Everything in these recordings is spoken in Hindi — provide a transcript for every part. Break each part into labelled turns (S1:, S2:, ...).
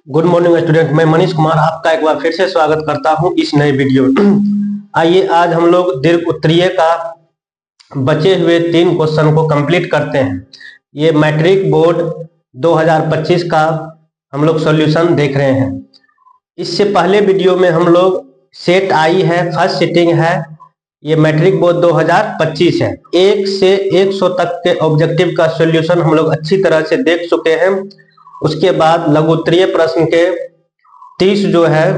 S1: गुड मॉर्निंग स्टूडेंट, मैं मनीष कुमार आपका एक बार फिर से स्वागत करता हूं इस नए वीडियो। आइए आज हम लोग दीर्घ उत्तरीय का बचे हुए 3 क्वेश्चन को कंप्लीट करते हैं। ये मैट्रिक बोर्ड 2025 का हम लोग सॉल्यूशन देख रहे हैं। इससे पहले वीडियो में हम लोग सेट आई है, फर्स्ट सिटिंग है, ये मैट्रिक बोर्ड 2025 है। 1 से 100 तक के ऑब्जेक्टिव का सॉल्यूशन हम लोग अच्छी तरह से देख चुके हैं। उसके बाद लघु उत्तरीय प्रश्न के 30 जो है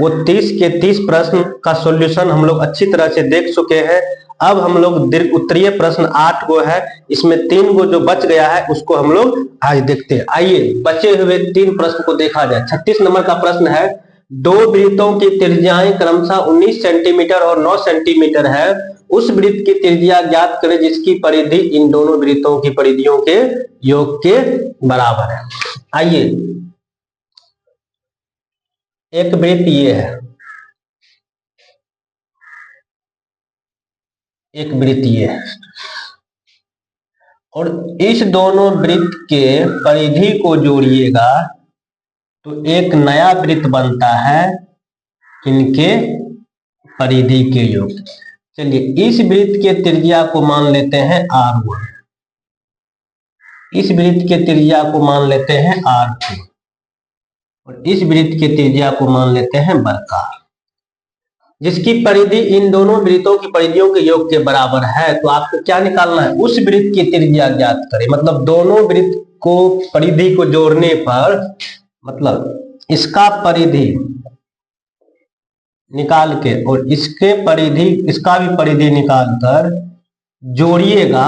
S1: वो 30 के 30 प्रश्न का सॉल्यूशन हम लोग अच्छी तरह से देख चुके हैं। अब हम लोग दीर्घ उत्तरीय प्रश्न 8 गो है, इसमें 3 गो जो बच गया है उसको हम लोग आज देखते हैं। आइए बचे हुए 3 प्रश्न को देखा जाए। 36 नंबर का प्रश्न है, 2 वृत्तों की त्रिज्याएं क्रमशः 19 सेंटीमीटर और 9 सेंटीमीटर है। उस वृत्त की त्रिज्या ज्ञात करें जिसकी परिधि इन दोनों वृत्तों की परिधियों के योग के बराबर है। आइए, एक वृत्त ये है, एक वृत्त ये है, और इस दोनों वृत्त के परिधि को जोड़िएगा तो एक नया वृत्त बनता है इनके परिधि के योग। चलिए, इस वृत्त के त्रिज्या को मान लेते हैं R1, इस वृत्त के त्रिज्या को मान लेते हैं R2 और इस वृत्त के त्रिज्या को मान लेते हैं वर्गाकार, जिसकी परिधि इन दोनों वृत्तों की परिधियों के योग के बराबर है। तो आपको क्या निकालना है? उस वृत्त की त्रिज्या ज्ञात करें। मतलब दोनों वृत्त को परिधि को जोड़ने पर, मतलब इसका परिधि निकाल के और इसके परिधि, इसका भी परिधि निकाल कर जोड़िएगा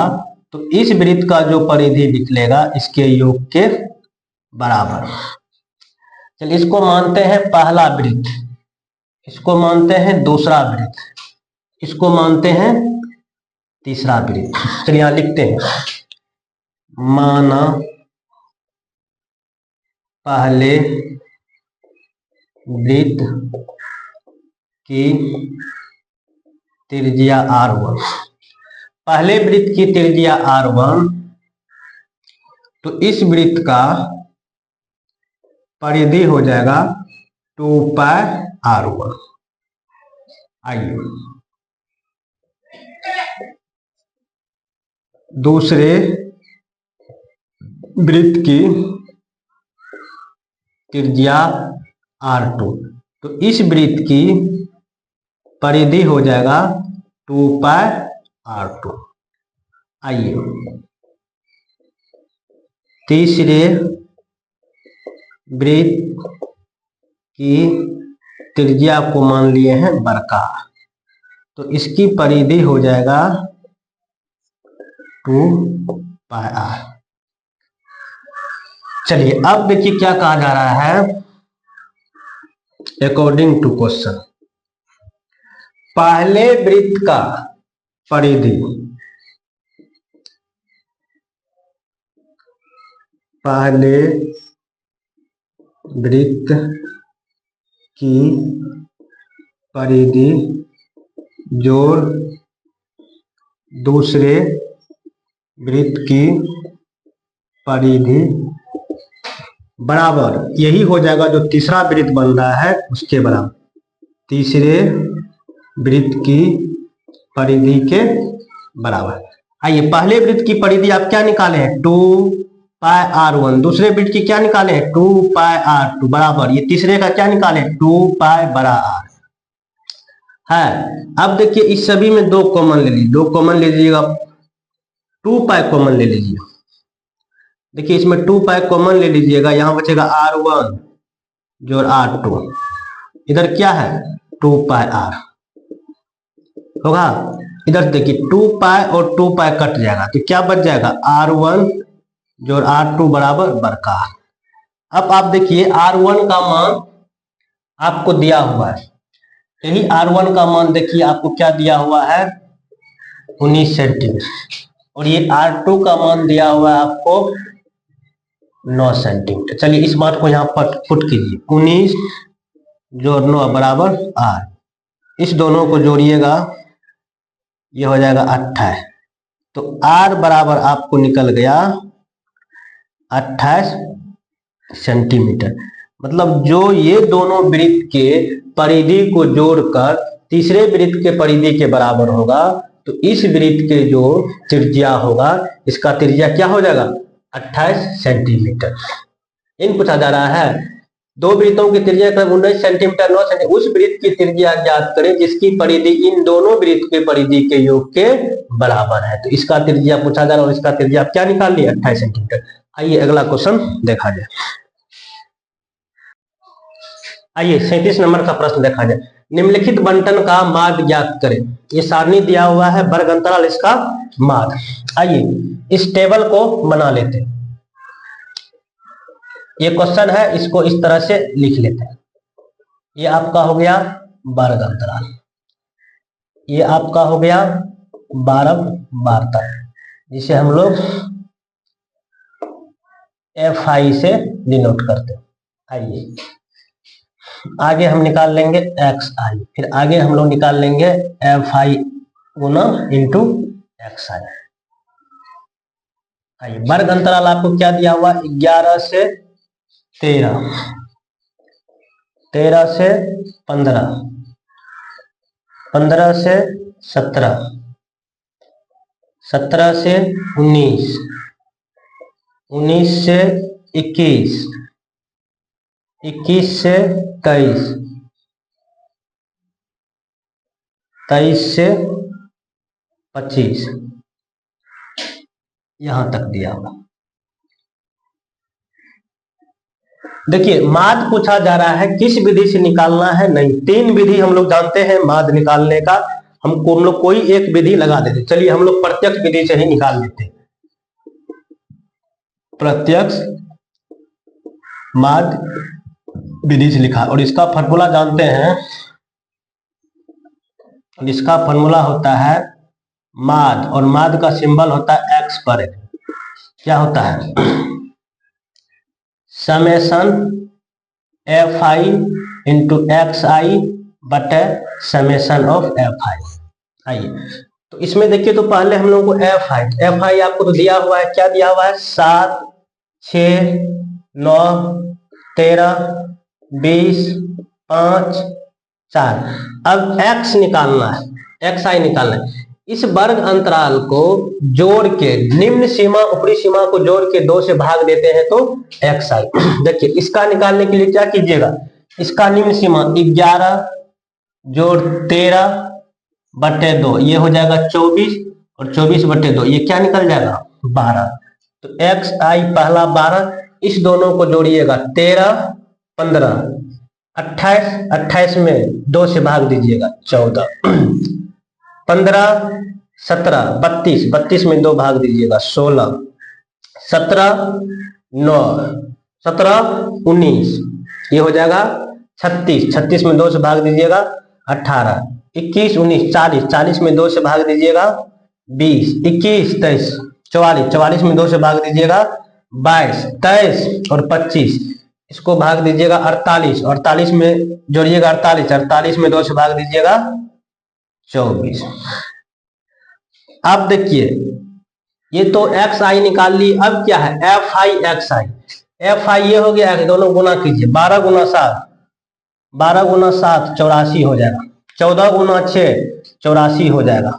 S1: तो इस वृत्त का जो परिधि निकलेगा इसके योग के बराबर। चलिए, इसको मानते हैं पहला वृत्त, इसको मानते हैं दूसरा वृत्त, इसको मानते हैं तीसरा वृत्त। चलिए यहां लिखते हैं, माना पहले वृत्त की त्रिज्या R1, पहले वृत्त की त्रिज्या R1, तो इस वृत्त का परिधि हो जाएगा 2 पाई R1। आइए दूसरे वृत्त की त्रिज्या R2, तो इस वृत्त की परिधि हो जाएगा 2 पाई R2। आइए तीसरे वृत्त की त्रिज्या को मान लिए हैं वर्गाकार, तो इसकी परिधि हो जाएगा 2 पाई R। चलिए अब देखिए क्या कहा जा रहा है। अकॉर्डिंग टू क्वेश्चन, पहले वृत्त का परिधि, पहले वृत्त की परिधि जोड़ दूसरे वृत्त की परिधि बराबर, यही हो जाएगा जो तीसरा वृत्त बन रहा है उसके बराबर, तीसरे वृत्त की परिधि के बराबर। आइए पहले वृत्त की परिधि आप क्या निकाले हैं? 2 पाई R1, दूसरे वृत्त की क्या निकाले हैं? 2 पाई R2 बराबर, ये तीसरे का क्या निकाले? 2 पाई बड़ा R है। अब देखिए इस सभी में 2 कॉमन ले लीजिए, 2 कॉमन ले लीजिएगा, 2 पाई कॉमन ले लीजिए। देखिए इसमें 2 पाई कॉमन ले लीजिएगा, यहां बचेगा R1 जोड़ R2, इधर क्या है? 2 पाई R होगा। इधर देखिए 2 पाई और 2 पाई कट जाएगा तो क्या बच जाएगा? R1 जोड़ R2 बराबर वर्गाकार। अब आप देखिए R1 का मान आपको दिया हुआ है, यही R1 का मान देखिए आपको क्या दिया हुआ है? 19 सेंटीमीटर, और ये R2 का मान दिया हुआ है आपको 9 सेंटीमीटर। चलिए इस बात को यहाँ पर पुट कीजिए, 19 जोड़ 9 बराबर R, इस दोनों को जोड़िएगा ये हो जाएगा 28, तो R बराबर आपको निकल गया 28 सेंटीमीटर। मतलब जो ये दोनों वृत्त के परिधि को जोड़कर तीसरे वृत्त के परिधि के बराबर होगा, तो इस वृत्त के जो त्रिज्या होगा, इसका त्रिज्या क्या हो जाएगा, 28 सेंटीमीटर। इन पूछा जा रहा है दो वृत्तों की त्रिज्या क्रम 19 सेंटीमीटर 9 सेंटीमीटर, उस वृत्त की त्रिज्या ज्ञात करें जिसकी परिधि इन दोनों वृत्त के परिधि के योग के बराबर है। तो इसका त्रिज्या पूछा जा रहा है और इसका त्रिज्या क्या निकाल लिया, 28 सेंटीमीटर। आइए अगला क्वेश्चन देखा जाए। आइए 37 नंबर का प्रश्न देखा जाए। निम्नलिखित बंटन का माध्य ज्ञात करें। ये सारणी दिया हुआ है, वर्ग अंतराल इसका माध्य। आइए इस टेबल को बना लेते हैं। ये क्वेश्चन है, इसको इस तरह से लिख लेते हैं। ये आपका हो गया वर्ग अंतराल, ये आपका हो गया बारंबारता, जिसे हम लोग FI से डिनोट करते हैं। आइए आगे हम निकाल लेंगे XI, फिर आगे हम लोग निकाल लेंगे FI गुना इंटू XI। आइए वर्ग अंतराल आपको क्या दिया हुआ, 11 से 13, 13 से 15, 15 से 17, 17 से 19, 19 से 21, 21 से 23, 23 से 25, यहां तक दिया हुआ। देखिए माध्य पूछा जा रहा है, किस विधि से निकालना है, नहीं, तीन विधि हम लोग जानते हैं माध्य निकालने का। हम लोग कोई एक विधि लगा देते। चलिए हम लोग प्रत्यक्ष विधि से ही निकाल लेते हैं। प्रत्यक्ष माध्य विधि से लिखा, और इसका फॉर्मूला जानते हैं, और इसका फॉर्मूला होता है माध्य, और माध्य का सिंबल होता है x पर। क्या होता है, समेशन FI इंटू XI बटे समेशन ऑफ FI। आइए तो इसमें देखिए, तो पहले हम लोगों को FI आपको तो दिया हुआ है, क्या दिया हुआ है, 7, 6, 9, 13, 20, 5, 4। अब X निकालना है, XI निकालना है। इस वर्ग अंतराल को जोड़ के निम्न सीमा ऊपरी सीमा को जोड़ के 2 से भाग देते हैं तो XI। देखिए इसका निकालने के लिए क्या कीजिएगा, इसका निम्न सीमा 11 जोड़ 13 बटे 2, ये हो जाएगा 24, और 24 बटे 2 ये क्या निकल जाएगा, 12। तो XI पहला 12, इस दोनों को जोड़िएगा 13, 15, 28, 28 में 2 से भाग दीजिएगा 14, 15, 17, 32, 32 में 2 भाग दीजिएगा 16, 17, 9, 17, 19, ये हो जाएगा 36, 36 में 2 से भाग दीजिएगा 18, 21, 19, 40, 40 में 2 से भाग दीजिएगा 20, 21, 23, 44, 44 में 2 से भाग दीजिएगा 22, 23 और 25, इसको भाग दीजिएगा 48, 48 में जोड़िएगा 48, 48 में 2 से भाग दीजिएगा 24। अब देखिए ये तो XI निकाल ली, अब क्या है FI XI। FI ये हो गया, दोनों गुना कीजिए, 12 गुना 7, 12 गुना 7 84 हो जाएगा, 14 गुना 6 84 हो जाएगा,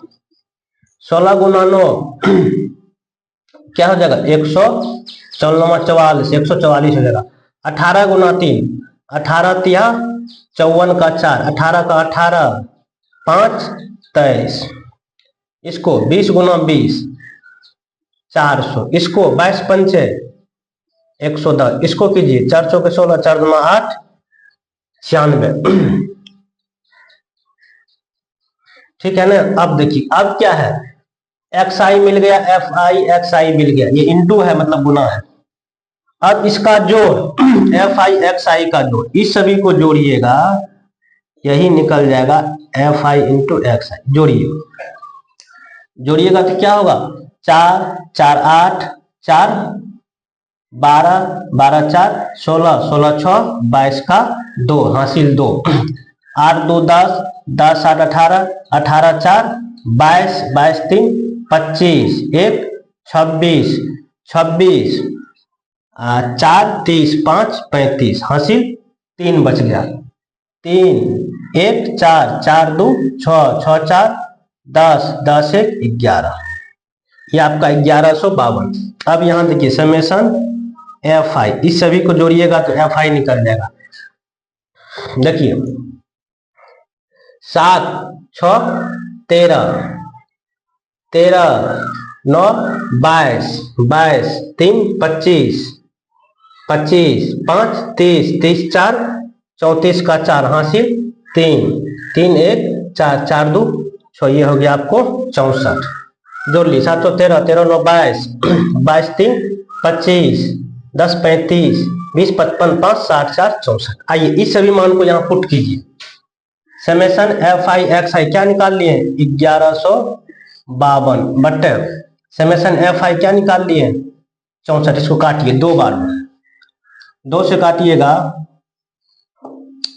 S1: 16 गुना 9 क्या हो जाएगा 144, 144 हो जाएगा, 18 गुना 3 18 तिया 54 का 4, 18 का 18, 5 23, इसको 20 गुना 20 400, इसको 22 पंचे 110, इसको कीजिए 4 चौके 16, 4 दूना 8 96। ठीक है ना। अब देखिए अब क्या है, XI मिल गया, FI XI मिल गया, ये इंटू है मतलब गुना है। अब इसका जोड़ FI XI का जोड़, इस सभी को जोड़िएगा, यही निकल जाएगा FI इंटू XI। जोड़िएगा तो क्या होगा, 4 4 8 4 12 12 4 16 16 6 22 का 2 हासिल 2, 8 2 10 10 8 18 18 4 22 22 3 25 1 26 26 4 30 5 35 हासिल 3 बच गया। 3 1 4 4 2 6 6 4 10 10 1 11, ये आपका 1152। अब यहां देखिए समेशन एफ आई, इस सभी को जोड़िएगा तो एफ आई निकल जाएगा। देखिए 7 6 13 13 9 22 22 3 25 25 5 30 30 4 34 का 4 हासिल 3 3 1 4 4 2 6, ये हो गया आपको 64। जोड़ ली 7 13 13 9 22 22 3 25 10 35 20 55 5 60 4 64। आइए इस सभी मान को यहाँ पुट कीजिए। समेशन एफ आई एक्स आई क्या निकाल लिए 1152 बटे समेशन एफ आई क्या निकाल लिए 64। इसको काटिए 2 बार में, 2 से काटिएगा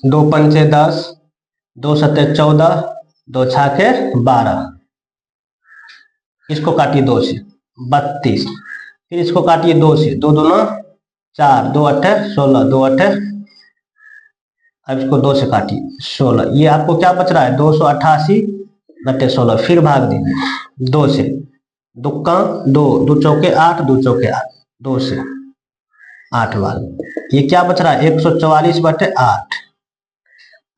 S1: 2 पंचे 10 2 सत्ते 14 2 छाके 12, इसको काटिए 2 से 32, फिर इसको काटिए 2 से 2 दूना 4 2 अट्ठे 16 2 अट्ठे, अब इसको 2 से काटिए 16, ये आपको क्या बच रहा है 288 बटे 16, फिर भाग दीजिए 2 से, दुक्का 2 2 चौके 8 2 चौके 8, 2 से 8 बार, ये क्या बच रहा है 144 बटे 8।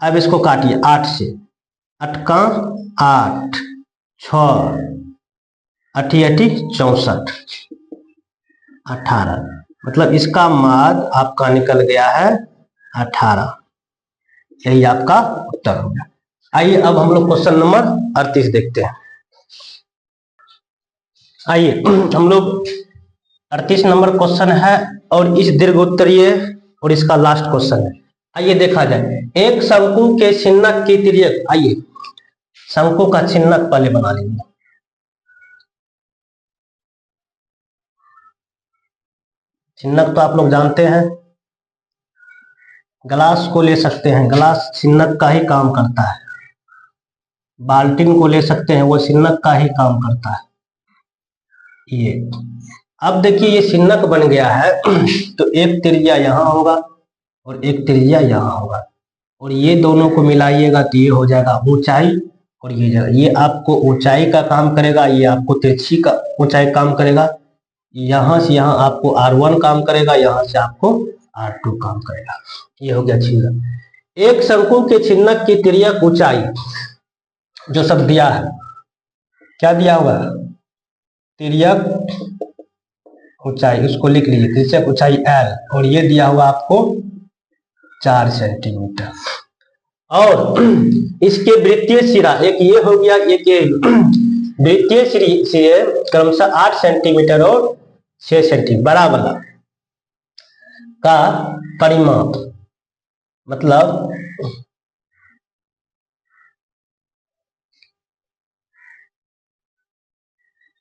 S1: अब इसको काटिए 8 से, 8 का 8 6 अठी 64 18, मतलब इसका माद आपका निकल गया है 18, यही आपका उत्तर हो गया। आइए अब हम लोग क्वेश्चन नंबर 38 देखते हैं। आइए हम लोग 38 नंबर क्वेश्चन है और इस दीर्घ उत्तरीय और इसका लास्ट क्वेश्चन है। आइए देखा जाए, एक शंकु के छिन्नक की तिर्यक, आइए शंकु का छिन्नक पहले बना लीजिए। छिन्नक तो आप लोग जानते हैं, ग्लास को ले सकते हैं, ग्लास छिन्नक का ही काम करता है। बाल्टीन को ले सकते हैं, वो छिन्नक का ही काम करता है। ये अब देखिए ये छिन्नक बन गया है तो एक त्रिज्या यहाँ होगा और एक त्रिज्या यहाँ होगा, और ये दोनों को मिलाइएगा तो ये हो जाएगा ऊंचाई, और ये आपको ऊंचाई का काम करेगा, ये आपको तिरछी का ऊंचाई काम करेगा। यहां से यहां आपको R1 काम करेगा, यहां से आपको R2 काम करेगा। ये हो गया छिन्नक। एक शंकु के छिन्नक की तिर्यक ऊंचाई जो सब दिया है, क्या दिया हुआ है तिर्यक ऊंचाई, उसको लिख लीजिए तिर्यक ऊंचाई L, और ये दिया हुआ आपको 4 सेंटीमीटर। और इसके वृत्तीय सिरा एक ये हो गया, एक ये वृत्तीय सिरे क्रमशः 8 सेंटीमीटर और 6 सेंटीमीटर बराबर का परिमाप, मतलब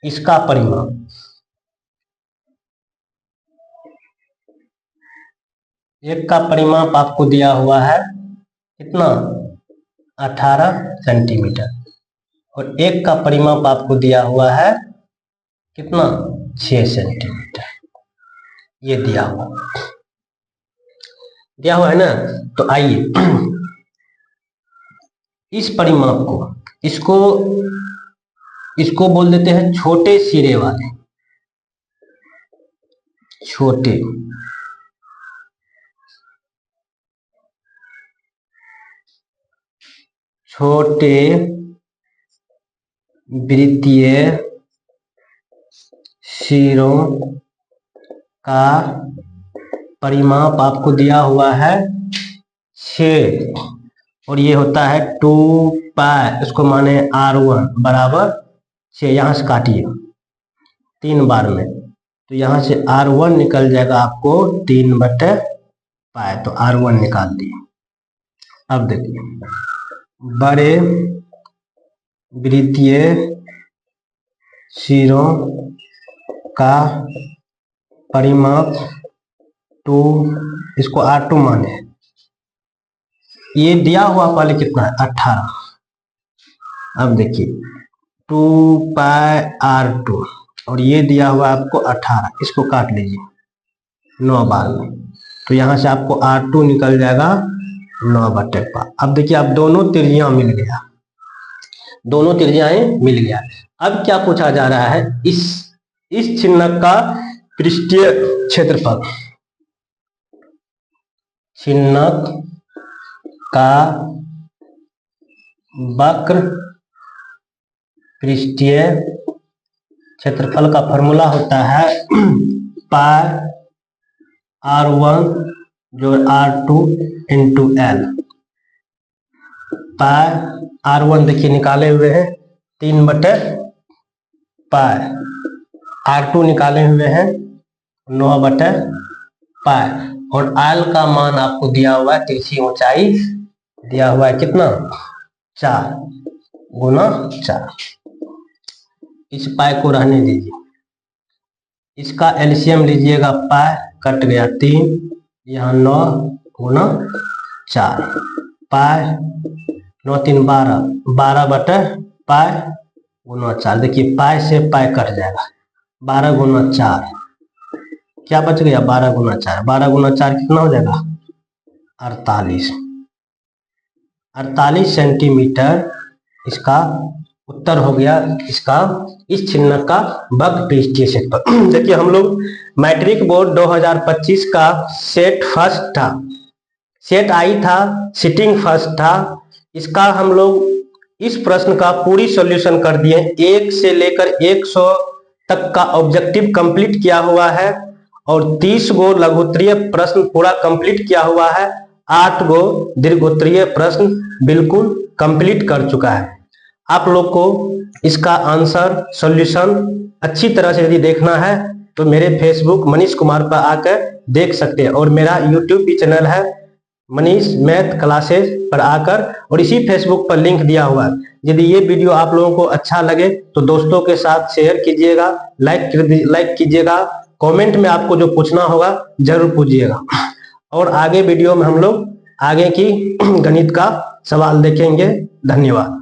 S1: इसका परिमाप, एक का परिमाप आपको दिया हुआ है कितना 18 सेंटीमीटर, और एक का परिमाप आपको दिया हुआ है कितना 6 सेंटीमीटर, ये दिया हुआ है ना। तो आइए इस परिमाप को, इसको बोल देते हैं छोटे सिरे वाले, छोटे वृत्तीय सिरों का परिमाप आपको दिया हुआ है 6, और ये होता है 2 पाई, इसको माने R1 बराबर 6, यहां से काटिए 3 बार में, तो यहां से R1 निकल जाएगा आपको 3 बटे पाई, तो R1 निकाल दिए। अब देखिए बड़े वृत्तीय सिरों का परिमाप 2, इसको R2 माने, ये दिया हुआ पहले कितना है 18, अब देखिए 2 पाई R2 और ये दिया हुआ आपको 18, इसको काट लीजिए 9 बार में, तो यहां से आपको R2 निकल जाएगा 9/5। अब देखिए अब दोनों त्रिज्या मिल गया, दोनों त्रिज्याएं मिल गया। अब क्या पूछा जा रहा है, इस छिन्नक का पृष्ठीय क्षेत्रफल, छिन्नक का वक्र पृष्ठीय क्षेत्रफल का फॉर्मूला होता है पाई R1 जो R2 इंटू L। पाई R1 देखिए निकाले हुए हैं 3/पाई, R2 निकाले हुए हैं 9/पाई, और L का मान आपको दिया हुआ है, तिरछी ऊंचाई दिया हुआ है कितना, 4 गुना 4। इस पाई को रहने दीजिए, इसका एलसीएम लीजिएगा, पाई कट गया 3, यहाँ 9 गुना 4, पाई 9 3 12, 12/पाई गुना 4। देखिए पाई से पाई कट जाएगा, 12 गुना 4 क्या बच गया, 12 गुना 4, 12 गुना 4 कितना हो जाएगा, 48 सेंटीमीटर इसका उत्तर हो गया, इसका इस छिन्नक का वक्र पृष्ठीय क्षेत्रफल। देखिए हम लोग मैट्रिक बोर्ड 2025 का सेट फर्स्ट था, सेट आई था, सिटिंग फर्स्ट था, इसका हम लोग इस प्रश्न का पूरी सॉल्यूशन कर दिए, 1 से लेकर 100 तक का ऑब्जेक्टिव कंप्लीट किया हुआ है, और 30 गो लघुत्तरीय प्रश्न पूरा कंप्लीट किया हुआ है, 8 गो दीर्घोत्तरीय प्रश्न बिल्कुल कंप्लीट कर चुका है। आप लोग को इसका आंसर सॉल्यूशन अच्छी तरह से यदि देखना है तो मेरे फेसबुक मनीष कुमार पर आकर देख सकते हैं, और मेरा यूट्यूब भी चैनल है मनीष मैथ क्लासेस पर आकर, और इसी फेसबुक पर लिंक दिया हुआ है। यदि ये वीडियो आप लोगों को अच्छा लगे तो दोस्तों के साथ शेयर कीजिएगा, लाइक कीजिएगा, कमेंट में आपको जो पूछना होगा जरूर पूछिएगा, और आगे वीडियो में हम लोग आगे की गणित का सवाल देखेंगे। धन्यवाद।